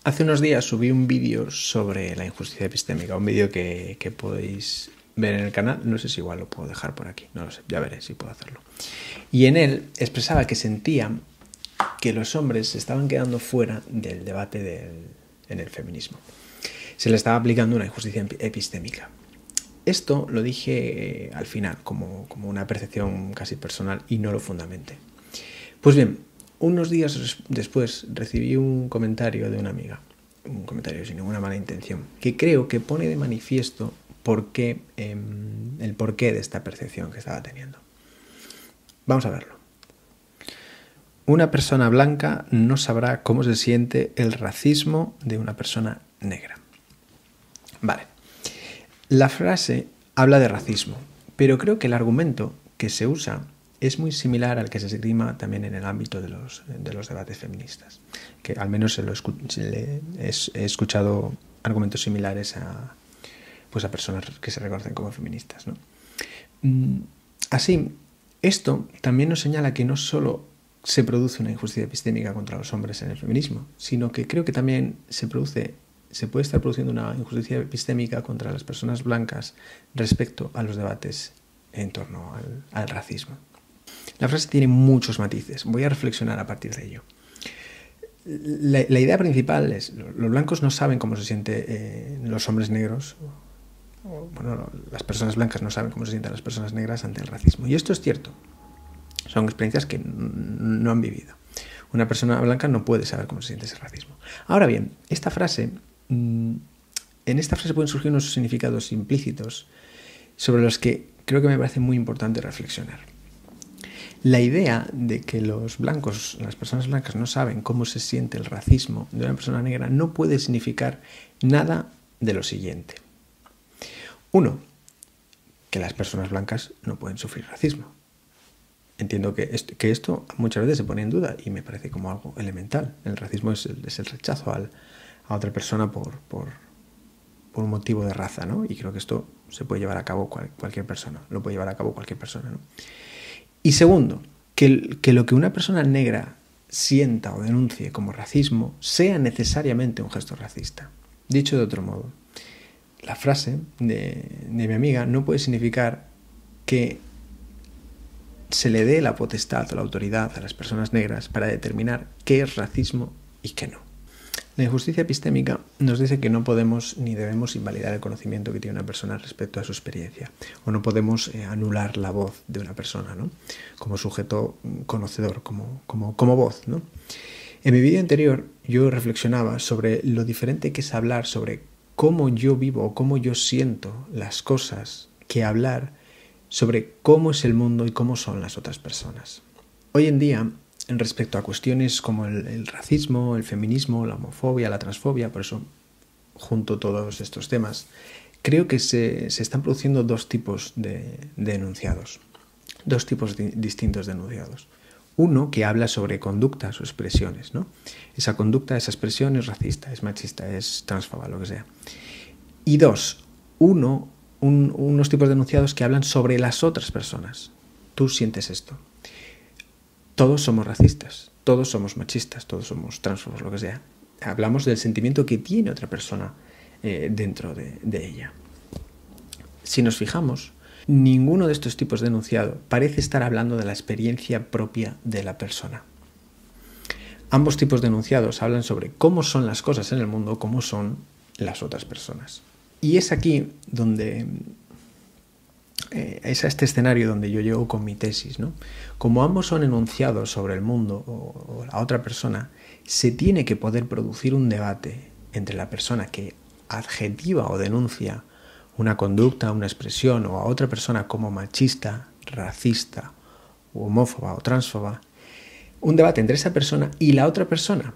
Hace unos días subí un vídeo sobre la injusticia epistémica, un vídeo que podéis ver en el canal, no sé si igual lo puedo dejar por aquí, no lo sé, ya veré si puedo hacerlo. Y en él expresaba que sentía que los hombres se estaban quedando fuera del debate en el feminismo. Se le estaba aplicando una injusticia epistémica. Esto lo dije al final, como una percepción casi personal, y no lo fundamenté. Pues bien, unos días después recibí un comentario de una amiga, un comentario sin ninguna mala intención, que creo que pone de manifiesto el porqué de esta percepción que estaba teniendo. Vamos a verlo. Una persona blanca no sabrá cómo se siente el racismo de una persona negra. Vale. La frase habla de racismo, pero creo que el argumento que se usa es muy similar al que se esgrima también en el ámbito de los debates feministas, que al menos he escuchado argumentos similares a personas que se reconocen como feministas, ¿no? Así, esto también nos señala que no solo se produce una injusticia epistémica contra los hombres en el feminismo, sino que creo que también se puede estar produciendo una injusticia epistémica contra las personas blancas respecto a los debates en torno al racismo. La frase tiene muchos matices. Voy a reflexionar a partir de ello. La idea principal es: los blancos no saben cómo se sienten los hombres negros, las personas blancas no saben cómo se sienten las personas negras ante el racismo. Y esto es cierto. Son experiencias que no han vivido. Una persona blanca no puede saber cómo se siente ese racismo. Ahora bien, en esta frase pueden surgir unos significados implícitos sobre los que creo que me parece muy importante reflexionar. La idea de que las personas blancas no saben cómo se siente el racismo de una persona negra no puede significar nada de lo siguiente. Uno, que las personas blancas no pueden sufrir racismo. Entiendo que esto muchas veces se pone en duda y me parece como algo elemental. El racismo es el rechazo a otra persona por un motivo de raza, ¿no? Y creo que esto se puede llevar a cabo cualquier persona. Lo puede llevar a cabo cualquier persona, ¿no? Y segundo, que lo que una persona negra sienta o denuncie como racismo sea necesariamente un gesto racista. Dicho de otro modo, la frase de mi amiga no puede significar que se le dé la potestad o la autoridad a las personas negras para determinar qué es racismo y qué no. La injusticia epistémica nos dice que no podemos ni debemos invalidar el conocimiento que tiene una persona respecto a su experiencia, o no podemos anular la voz de una persona, ¿no? Como sujeto conocedor, como voz, ¿no? En mi vídeo anterior yo reflexionaba sobre lo diferente que es hablar sobre cómo yo vivo o cómo yo siento las cosas que hablar sobre cómo es el mundo y cómo son las otras personas. Hoy en día, respecto a cuestiones como el racismo, el feminismo, la homofobia, la transfobia, por eso junto todos estos temas, creo que se están produciendo dos tipos de enunciados, dos tipos distintos de enunciados. Uno que habla sobre conductas o expresiones, ¿no? Esa conducta, esa expresión es racista, es machista, es transfoba, lo que sea. Y dos, unos tipos de enunciados que hablan sobre las otras personas. Tú sientes esto. Todos somos racistas, todos somos machistas, todos somos transfobos, lo que sea. Hablamos del sentimiento que tiene otra persona dentro de ella. Si nos fijamos, ninguno de estos tipos de enunciado parece estar hablando de la experiencia propia de la persona. Ambos tipos de enunciados hablan sobre cómo son las cosas en el mundo, cómo son las otras personas. Y es aquí donde es a este escenario donde yo llego con mi tesis, ¿no? Como ambos son enunciados sobre el mundo o la otra persona, se tiene que poder producir un debate entre la persona que adjetiva o denuncia una conducta, una expresión o a otra persona como machista, racista, o homófoba o transfoba, un debate entre esa persona y la otra persona,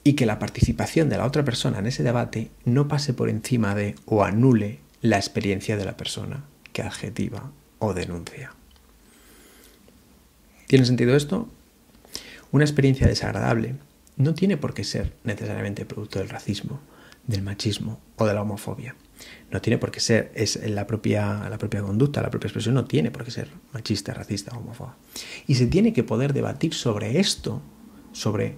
y que la participación de la otra persona en ese debate no pase por encima de o anule la experiencia de la persona que adjetiva o denuncia. ¿Tiene sentido esto? Una experiencia desagradable no tiene por qué ser necesariamente producto del racismo, del machismo o de la homofobia. No tiene por qué ser, la propia conducta, la propia expresión no tiene por qué ser machista, racista o homófoba. Y se tiene que poder debatir sobre esto, sobre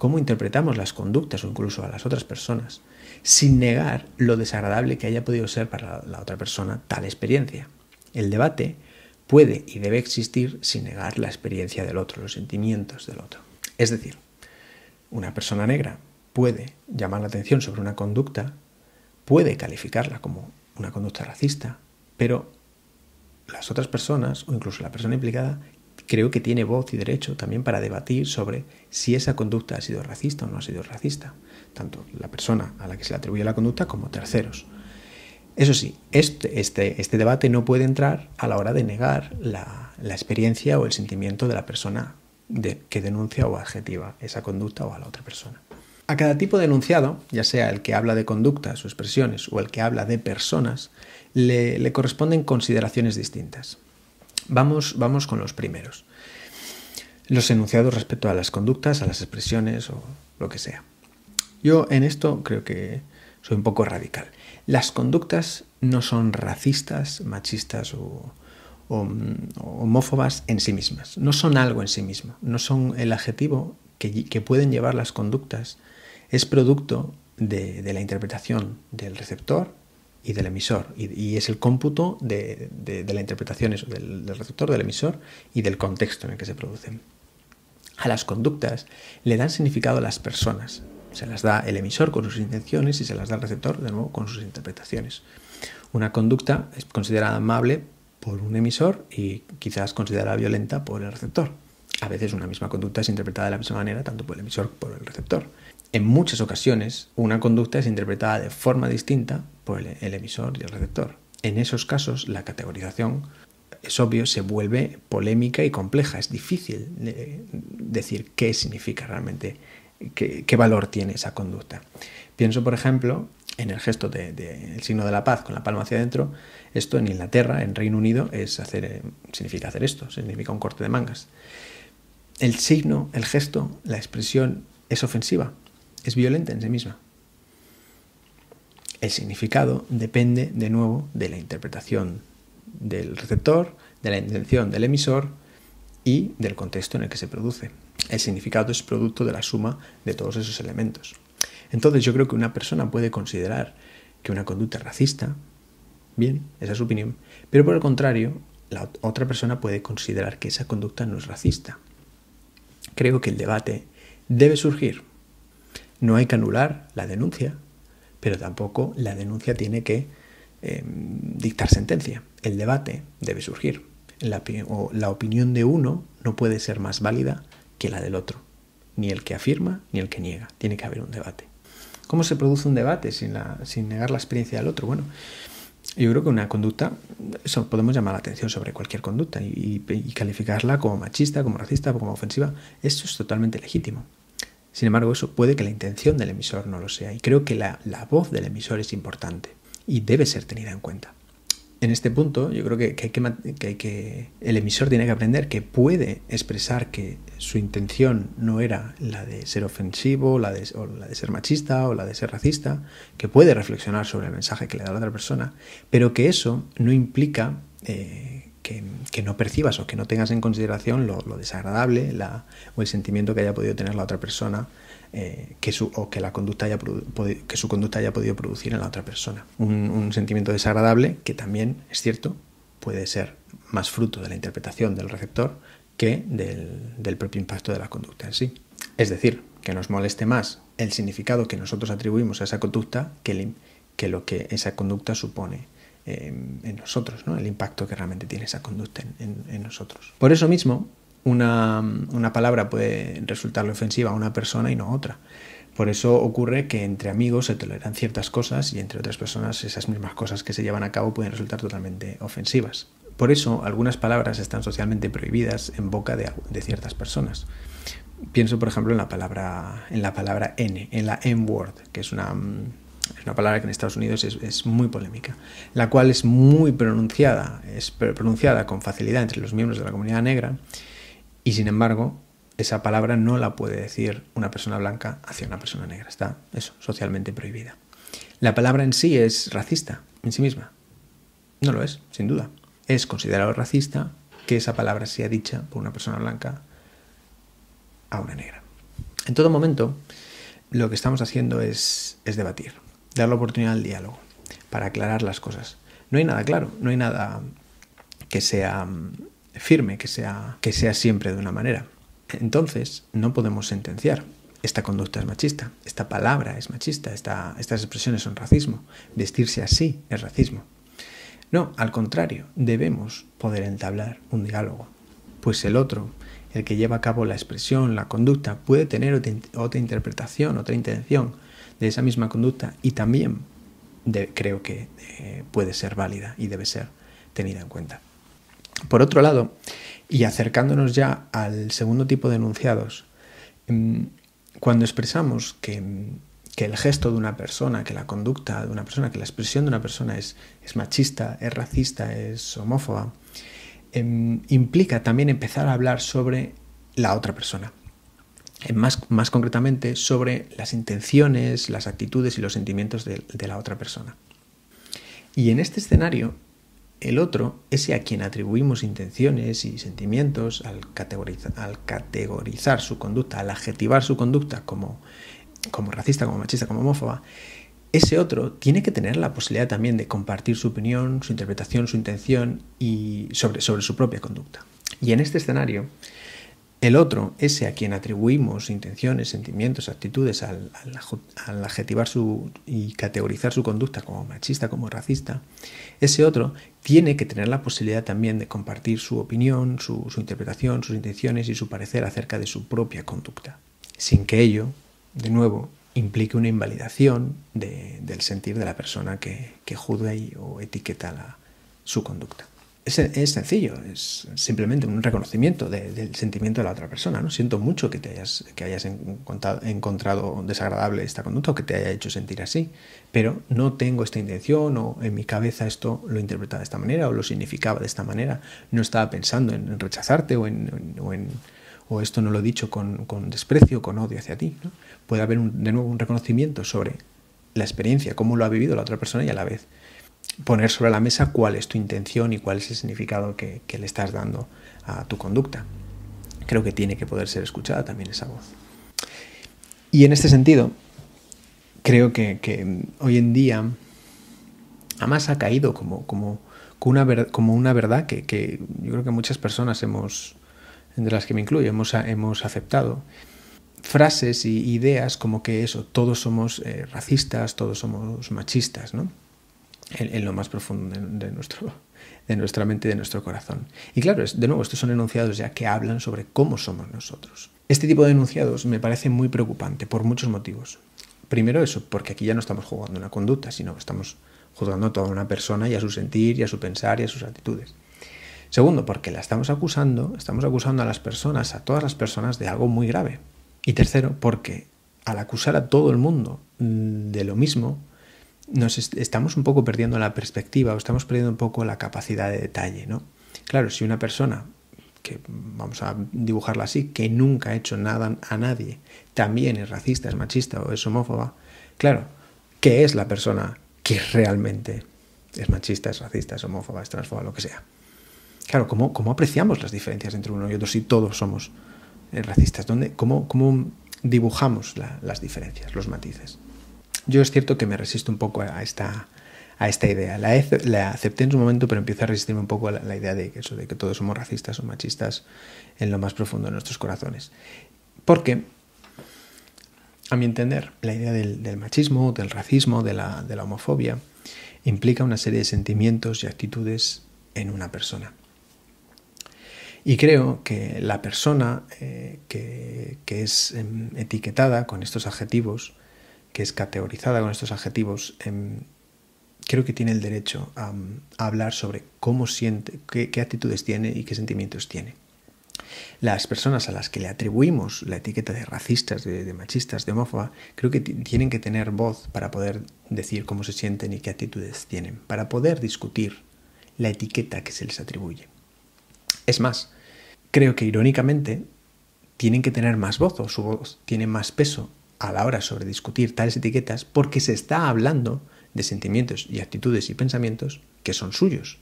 cómo interpretamos las conductas o incluso a las otras personas, sin negar lo desagradable que haya podido ser para la otra persona tal experiencia. El debate puede y debe existir sin negar la experiencia del otro, los sentimientos del otro. Es decir, una persona negra puede llamar la atención sobre una conducta, puede calificarla como una conducta racista, pero las otras personas, o incluso la persona implicada, creo que tiene voz y derecho también para debatir sobre si esa conducta ha sido racista o no ha sido racista, tanto la persona a la que se le atribuye la conducta como terceros. Eso sí, este debate no puede entrar a la hora de negar la experiencia o el sentimiento de la persona que denuncia o adjetiva esa conducta o a la otra persona. A cada tipo de enunciado, ya sea el que habla de conductas o expresiones o el que habla de personas, le corresponden consideraciones distintas. Vamos con los primeros. Los enunciados respecto a las conductas, a las expresiones o lo que sea. Yo en esto creo que soy un poco radical. Las conductas no son racistas, machistas o homófobas en sí mismas. No son algo en sí mismo. No son el adjetivo que pueden llevar las conductas. Es producto de la interpretación del receptor y del emisor. Y es el cómputo de la interpretación del receptor, del emisor y del contexto en el que se producen. A las conductas le dan significado a las personas. Se las da el emisor con sus intenciones y se las da el receptor, de nuevo, con sus interpretaciones. Una conducta es considerada amable por un emisor y quizás considerada violenta por el receptor. A veces una misma conducta es interpretada de la misma manera tanto por el emisor como por el receptor. En muchas ocasiones, una conducta es interpretada de forma distinta por el emisor y el receptor. En esos casos, la categorización, es obvio, se vuelve polémica y compleja. Es difícil decir qué significa realmente, qué valor tiene esa conducta. Pienso, por ejemplo, en el gesto del signo de la paz con la palma hacia adentro. Esto en Inglaterra, en Reino Unido, significa hacer esto, significa un corte de mangas. El signo, el gesto, la expresión es ofensiva, es violenta en sí misma. El significado depende, de nuevo, de la interpretación del receptor, de la intención del emisor y del contexto en el que se produce. El significado es producto de la suma de todos esos elementos. Entonces yo creo que una persona puede considerar que una conducta es racista, bien, esa es su opinión, pero por el contrario, la otra persona puede considerar que esa conducta no es racista. Creo que el debate debe surgir. No hay que anular la denuncia, pero tampoco la denuncia tiene que dictar sentencia. El debate debe surgir. La opinión de uno no puede ser más válida que la del otro. Ni el que afirma ni el que niega. Tiene que haber un debate. ¿Cómo se produce un debate sin negar la experiencia del otro? Bueno, yo creo que una conducta, podemos llamar la atención sobre cualquier conducta y calificarla como machista, como racista, como ofensiva. Eso es totalmente legítimo. Sin embargo, eso puede que la intención del emisor no lo sea. Y creo que la voz del emisor es importante y debe ser tenida en cuenta. En este punto, yo creo que el emisor tiene que aprender que puede expresar que su intención no era la de ser ofensivo, o la de ser machista o la de ser racista, que puede reflexionar sobre el mensaje que le da la otra persona, pero que eso no implica que no percibas o que no tengas en consideración lo desagradable o el sentimiento que haya podido tener la otra persona que su conducta haya podido producir en la otra persona. Un sentimiento desagradable que también, es cierto, puede ser más fruto de la interpretación del receptor que del propio impacto de la conducta en sí. Es decir, que nos moleste más el significado que nosotros atribuimos a esa conducta que lo que esa conducta supone en nosotros, ¿no? El impacto que realmente tiene esa conducta en nosotros. Por eso mismo, una palabra puede resultarle ofensiva a una persona y no a otra. Por eso ocurre que entre amigos se toleran ciertas cosas y entre otras personas esas mismas cosas que se llevan a cabo pueden resultar totalmente ofensivas. Por eso algunas palabras están socialmente prohibidas en boca de ciertas personas. Pienso, por ejemplo, en la palabra N, en la N-word, que es una palabra que en Estados Unidos es muy polémica, la cual es muy pronunciada, pronunciada con facilidad entre los miembros de la comunidad negra, y sin embargo esa palabra no la puede decir una persona blanca hacia una persona negra. Está socialmente prohibida. La palabra en sí es racista en sí misma. No lo es, sin duda. Es considerado racista que esa palabra sea dicha por una persona blanca a una negra. En todo momento, lo que estamos haciendo es debatir, dar la oportunidad al diálogo para aclarar las cosas. No hay nada claro, no hay nada que sea firme, que sea siempre de una manera. Entonces, no podemos sentenciar. Esta conducta es machista, esta palabra es machista, estas expresiones son racismo, vestirse así es racismo. No, al contrario, debemos poder entablar un diálogo, pues el otro, el que lleva a cabo la expresión, la conducta, puede tener otra interpretación, otra intención de esa misma conducta y también creo que puede ser válida y debe ser tenida en cuenta. Por otro lado, y acercándonos ya al segundo tipo de enunciados, cuando expresamos que el gesto de una persona, que la conducta de una persona, que la expresión de una persona es machista, es racista, es homófoba, implica también empezar a hablar sobre la otra persona. Más concretamente sobre las intenciones, las actitudes y los sentimientos de la otra persona. Y en este escenario, el otro, ese a quien atribuimos intenciones y sentimientos al categorizar su conducta, al adjetivar su conducta como racista, como machista, como homófoba, ese otro tiene que tener la posibilidad también de compartir su opinión, su interpretación, su intención y sobre su propia conducta. Y en este escenario, el otro, ese a quien atribuimos intenciones, sentimientos, actitudes al adjetivar y categorizar su conducta como machista, como racista, ese otro tiene que tener la posibilidad también de compartir su opinión, su interpretación, sus intenciones y su parecer acerca de su propia conducta, sin que ello, de nuevo, implique una invalidación del sentir de la persona que juzga o etiqueta su conducta. Es sencillo, es simplemente un reconocimiento del sentimiento de la otra persona, ¿no? Siento mucho que hayas encontrado desagradable esta conducta o que te haya hecho sentir así, pero no tengo esta intención o en mi cabeza esto lo interpretaba de esta manera o lo significaba de esta manera. No estaba pensando en rechazarte o esto no lo he dicho con desprecio, con odio hacia ti, ¿no? Puede haber de nuevo un reconocimiento sobre la experiencia, cómo lo ha vivido la otra persona y a la vez poner sobre la mesa cuál es tu intención y cuál es el significado que le estás dando a tu conducta. Creo que tiene que poder ser escuchada también esa voz. Y en este sentido, creo que hoy en día además ha caído como una verdad que yo creo que muchas personas entre las que me incluyo, hemos aceptado. Frases y ideas como que todos somos racistas, todos somos machistas, ¿no? En lo más profundo de nuestra mente y de nuestro corazón. Y claro, de nuevo, estos son enunciados ya que hablan sobre cómo somos nosotros. Este tipo de enunciados me parece muy preocupante por muchos motivos. Primero eso, porque aquí ya no estamos juzgando una conducta, sino estamos juzgando a toda una persona y a su sentir y a su pensar y a sus actitudes. Segundo, porque estamos acusando a las personas, a todas las personas de algo muy grave. Y tercero, porque al acusar a todo el mundo de lo mismo, estamos un poco perdiendo la perspectiva o estamos perdiendo un poco la capacidad de detalle, ¿no? Claro, si una persona, que vamos a dibujarla así, que nunca ha hecho nada a nadie, también es racista, es machista o es homófoba, claro, ¿qué es la persona que realmente es machista, es racista, es homófoba, es transfoba, lo que sea? Claro, ¿cómo apreciamos las diferencias entre uno y otro si todos somos racistas? ¿Cómo dibujamos las diferencias, los matices? Yo es cierto que me resisto un poco a esta idea. La acepté en su momento, pero empiezo a resistirme un poco a la idea de que todos somos racistas o machistas en lo más profundo de nuestros corazones. Porque, a mi entender, la idea del machismo, del racismo, de la homofobia, implica una serie de sentimientos y actitudes en una persona. Y creo que la persona que es etiquetada con estos adjetivos, que es categorizada con estos adjetivos, creo que tiene el derecho a hablar sobre cómo siente, qué actitudes tiene y qué sentimientos tiene. Las personas a las que le atribuimos la etiqueta de racistas, de machistas, de homófoba, creo que tienen que tener voz para poder decir cómo se sienten y qué actitudes tienen, para poder discutir la etiqueta que se les atribuye. Es más, creo que irónicamente tienen que tener más voz o su voz tiene más peso a la hora sobre discutir tales etiquetas porque se está hablando de sentimientos y actitudes y pensamientos que son suyos.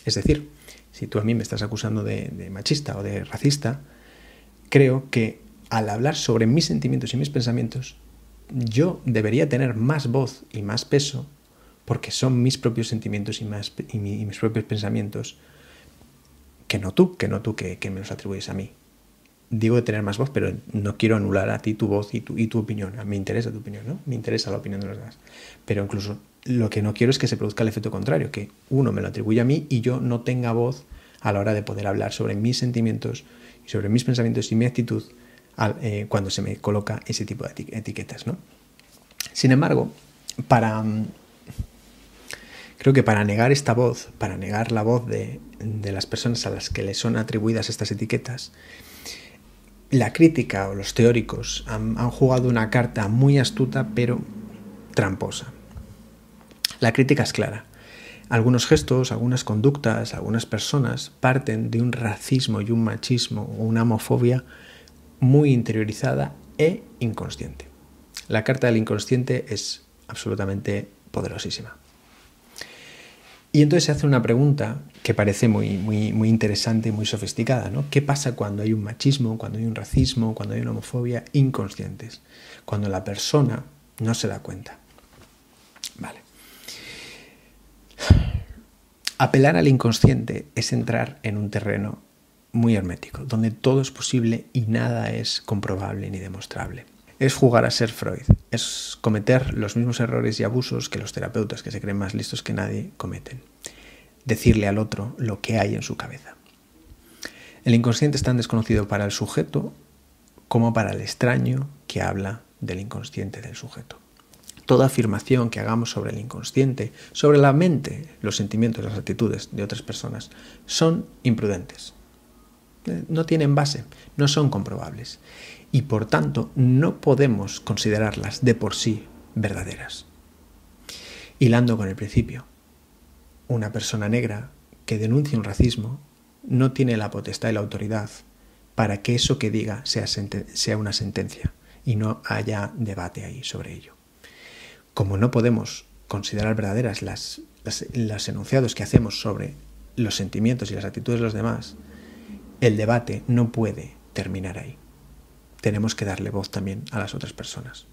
Es decir, si tú a mí me estás acusando de machista o de racista, creo que al hablar sobre mis sentimientos y mis pensamientos, yo debería tener más voz y más peso, porque son mis propios sentimientos y mis propios pensamientos, que no tú que me los atribuyes a mí. Digo de tener más voz, pero no quiero anular a ti tu voz y tu opinión. A mí me interesa tu opinión, ¿no? Me interesa la opinión de los demás. Pero incluso lo que no quiero es que se produzca el efecto contrario, que uno me lo atribuya a mí y yo no tenga voz a la hora de poder hablar sobre mis sentimientos y sobre mis pensamientos y mi actitud cuando se me coloca ese tipo de etiquetas, ¿no? Sin embargo, creo que para negar esta voz, para negar la voz de las personas a las que les son atribuidas estas etiquetas, la crítica o los teóricos han jugado una carta muy astuta pero tramposa. La crítica es clara. Algunos gestos, algunas conductas, algunas personas parten de un racismo y un machismo o una homofobia muy interiorizada e inconsciente. La carta del inconsciente es absolutamente poderosísima. Y entonces se hace una pregunta que parece muy interesante y muy sofisticada, ¿no? ¿Qué pasa cuando hay un machismo, cuando hay un racismo, cuando hay una homofobia inconscientes? Cuando la persona no se da cuenta. Vale. Apelar al inconsciente es entrar en un terreno muy hermético, donde todo es posible y nada es comprobable ni demostrable. Es jugar a ser Freud, es cometer los mismos errores y abusos que los terapeutas que se creen más listos que nadie cometen. Decirle al otro lo que hay en su cabeza. El inconsciente es tan desconocido para el sujeto como para el extraño que habla del inconsciente del sujeto. Toda afirmación que hagamos sobre el inconsciente, sobre la mente, los sentimientos, las actitudes de otras personas, son imprudentes. No tienen base, no son comprobables. Y por tanto no podemos considerarlas de por sí verdaderas. Hilando con el principio, una persona negra que denuncia un racismo no tiene la potestad y la autoridad para que eso que diga sea una sentencia y no haya debate ahí sobre ello. Como no podemos considerar verdaderas los enunciados que hacemos sobre los sentimientos y las actitudes de los demás, el debate no puede terminar ahí. Tenemos que darle voz también a las otras personas.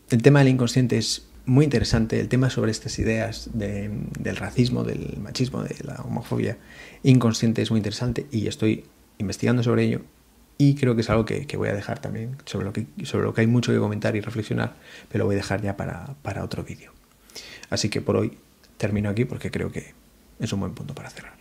El tema del inconsciente es muy interesante. El tema sobre estas ideas del racismo, del machismo, de la homofobia inconsciente es muy interesante y estoy investigando sobre ello y creo que es algo que voy a dejar también, sobre lo que hay mucho que comentar y reflexionar, pero lo voy a dejar ya para otro vídeo. Así que por hoy termino aquí porque creo que es un buen punto para cerrar.